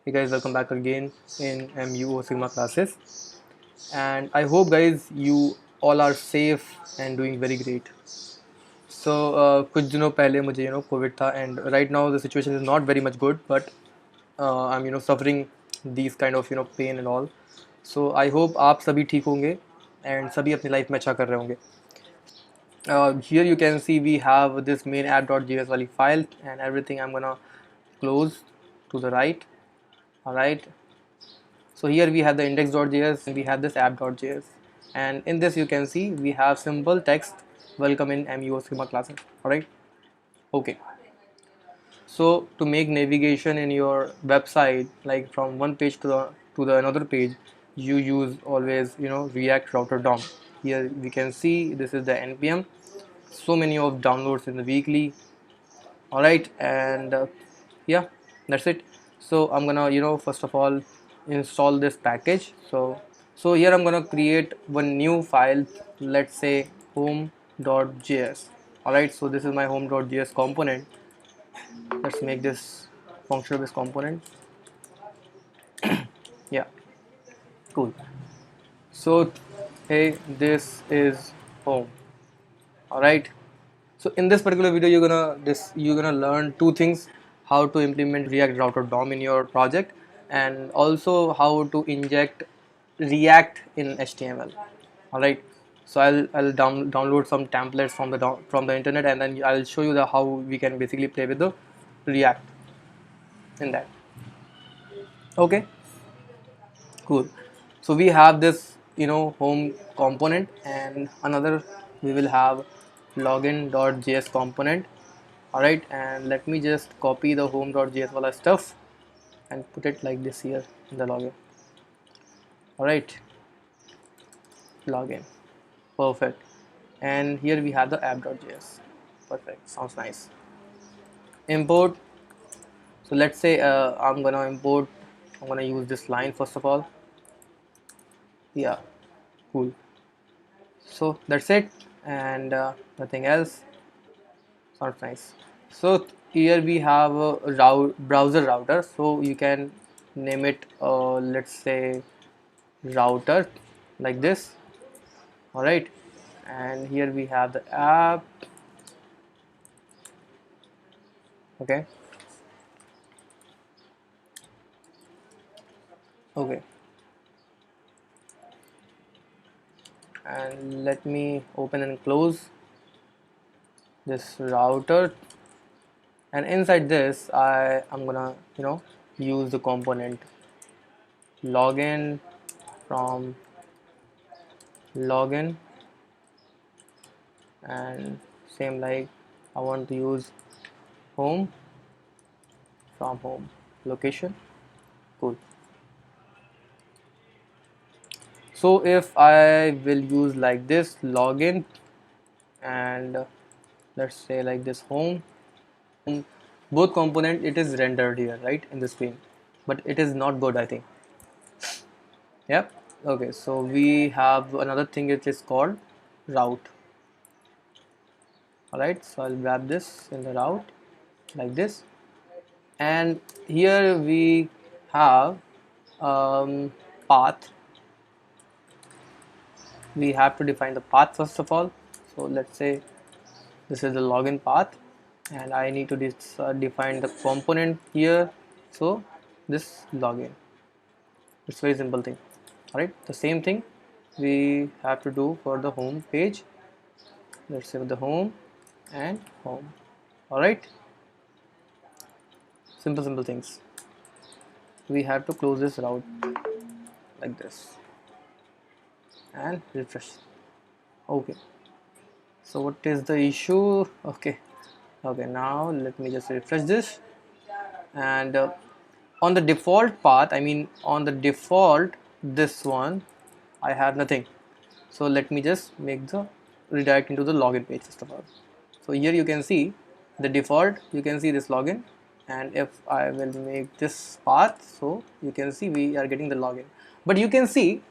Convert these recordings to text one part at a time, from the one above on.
Hey guys, welcome back again in MU Sigma classes, and I hope guys you all are safe and doing very great. So कुछ दिनों पहले मुझे Covid था and right now the situation is not very much good, but I'm suffering these kind of pain and all. So I hope आप सभी ठीक होंगे and सभी अपनी लाइफ में अच्छा कर रहे होंगे. Here you can see we have this main app.js वाली file and everything. I'm gonna close to the right. Alright, so here we have the index.js and we have this app.js, and in this you can see we have simple text welcome in MU schema classes. Alright, okay. So to make navigation in your website like from one page to the another page, you use always React Router DOM. Here we can see this is the npm, so many of downloads in the weekly. Alright, and yeah, that's it. So I'm gonna first of all install this package. So here I'm gonna create one new file, let's say home.js. Alright, so this is my home.js component. Let's make this functional based component. Yeah, cool. So hey, this is home. Alright, so in this particular video you're gonna learn two things: how to implement React Router DOM in your project, and also how to inject React in HTML. Alright, so I'll download some templates from the internet, and then I'll show you the how we can basically play with the React in that. Okay, cool. So we have this home component, and another we will have login.js component. Alright, and let me just copy the home.js wala stuff and put it like this here in the login. Alright, login, perfect. And here we have the app.js. Perfect, sounds nice. Import. So let's say I'm gonna use this line first of all. Yeah, cool. So that's it, and nothing else. Sounds nice. So here we have a browser router, so you can name it let's say router, like this. Alright, and here we have the app. Okay, okay, and let me open and close this router, and inside this I'm gonna use the component login from login, and same like I want to use home from home location. Cool. So if I will use like this login, and let's say like this home, both component it is rendered here right in the screen, but it is not good, I think. Yep. Okay, so we have another thing which is called route. Alright, so I'll grab this in the route like this, and here we have path. We have to define the path first of all. So let's say this is the login path, and I need to define the component here. So this login, it's very simple thing. Alright, the same thing we have to do for the home page. Let's say the home and home. Alright, simple things. We have to close this route like this and refresh. Okay, so what is the issue? Okay, now let me just refresh this, and on the default path, I mean on the default this one, I have nothing. So let me just make the redirect into the login page first of all. So here you can see the default, you can see this login, and if I will make this path, so you can see we are getting the login, but you can see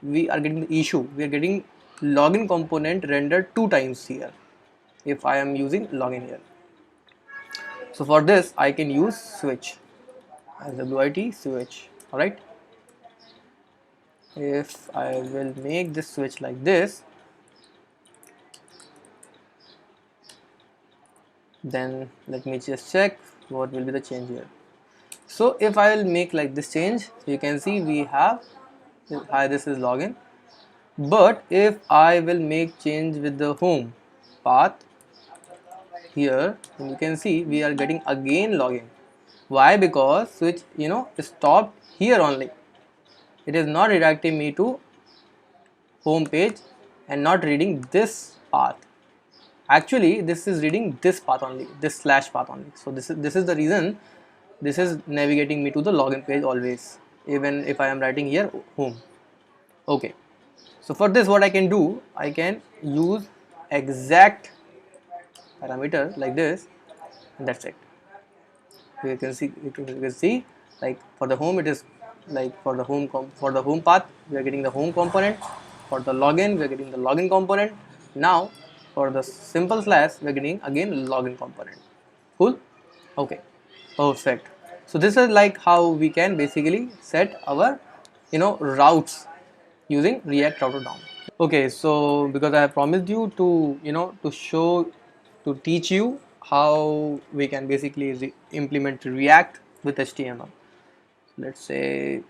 we are getting the issue. We are getting login component rendered 2 times here if I am using login here. So for this I can use switch. swit switch. All right, if I will make this switch like this, then let me just check what will be the change here. So if I will make like this change, you can see we have hi, this is login. But if I will make change with the home path here, then you can see we are getting again login. Why? Because switch stopped here only. It is not redirecting me to home page and not reading this path. Actually this is reading this path only, this slash path only. So this is the reason this is navigating me to the login page always, even if I am writing here home. Okay, so for this what I can do, I can use exact parameter like this, and that's it. You can see like for the home it is like for the home path we are getting the home component. For the login we are getting the login component. Now for the simple slash we are getting again login component. Cool. Okay, perfect. So this is like how we can basically set our routes using React Router DOM. Okay, so because I have promised you to to teach you how we can basically implement React with HTML. Let's say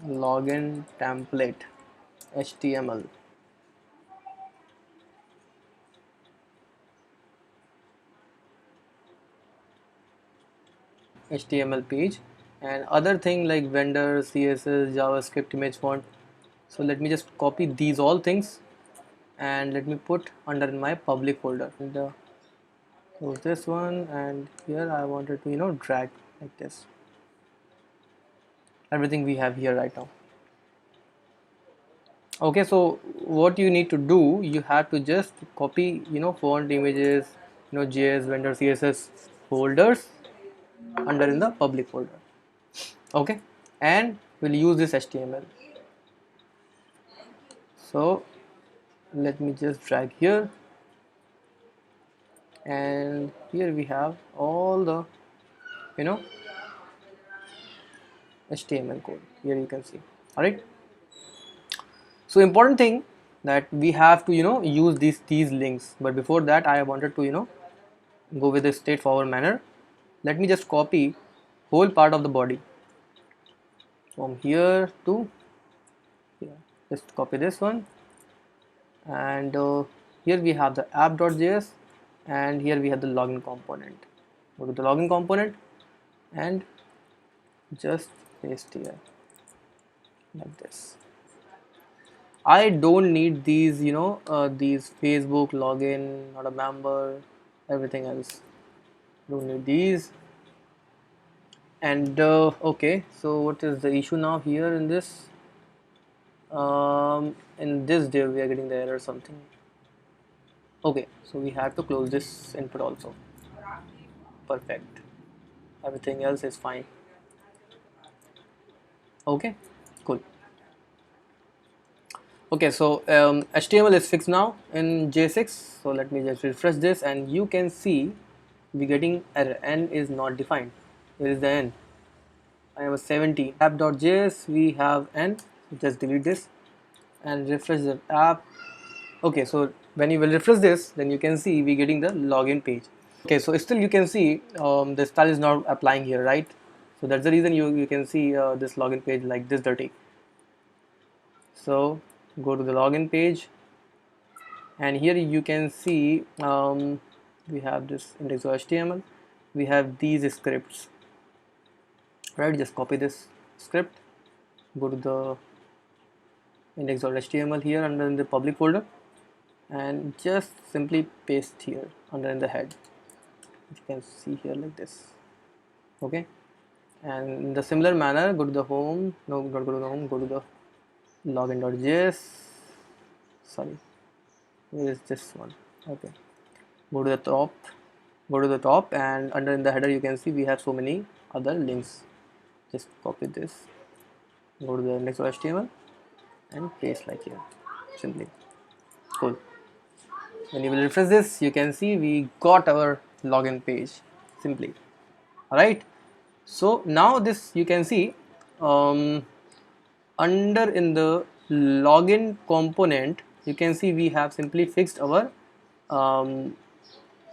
login template HTML. HTML page and other thing like vendor, CSS, JavaScript, image font. So let me just copy these all things and let me put under in my public folder. And close this one, and here I wanted to drag like this. Everything we have here right now. Okay, so what you need to do, you have to just copy font, images, JS, vendor, CSS folders under in the public folder. Okay, and we'll use this HTML. So let me just drag here, and here we have all the HTML code. Here you can see. All right, so important thing that we have to use these links, but before that I wanted to go with a straightforward manner. Let me just copy whole part of the body from here to here. Just copy this one, and here we have the app.js, and here we have the login component. Go to the login component and just paste here like this. I don't need these these Facebook login, not a member, everything else. Don't need these. And okay, so what is the issue now here in this in this div we are getting the error something. Okay, so we have to close this input also. Perfect, everything else is fine. Okay, cool. Okay, so HTML is fixed now in J6. So let me just refresh this, and you can see we getting error, n is not defined. Here is the n. I have a 70. App.js we have n. Just delete this and refresh the app. Okay, so when you will refresh this, then you can see we getting the login page. Okay, so still you can see the style is not applying here, right? So that's the reason you can see this login page like this dirty. So go to the login page, and here you can see we have this index.html. We have these scripts, right? Just copy this script, go to the index.html here under in the public folder, and just simply paste here under in the head. You can see here like this. Okay, and in the similar manner, go to the home. No, don't go to the home. Go to the login.js. Sorry, where is this one? Okay, go to the top, and under in the header you can see we have so many other links. Just copy this, go to the index.html and paste like here, simply. Cool. When you will refresh this, you can see we got our login page simply. All right, So now this you can see under in the login component, you can see we have simply fixed our um,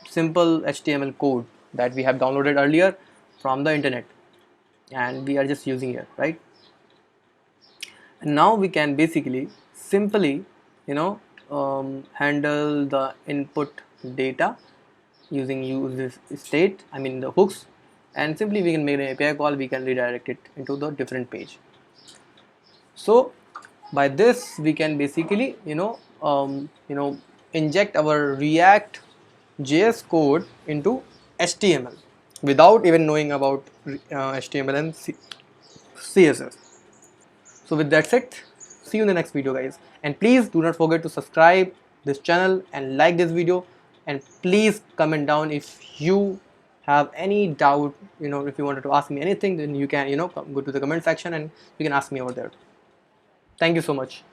simple HTML code that we have downloaded earlier from the internet, and we are just using here, right? And now we can basically simply, handle the input data using use state, I mean the hooks, and simply we can make an API call, we can redirect it into the different page. So by this we can basically inject our React JS code into HTML without even knowing about HTML and CSS. So with that said, see you in the next video, guys, and please do not forget to subscribe this channel and like this video, and please comment down if you have any doubt. If you wanted to ask me anything, then you can go to the comment section and you can ask me over there. Thank you so much.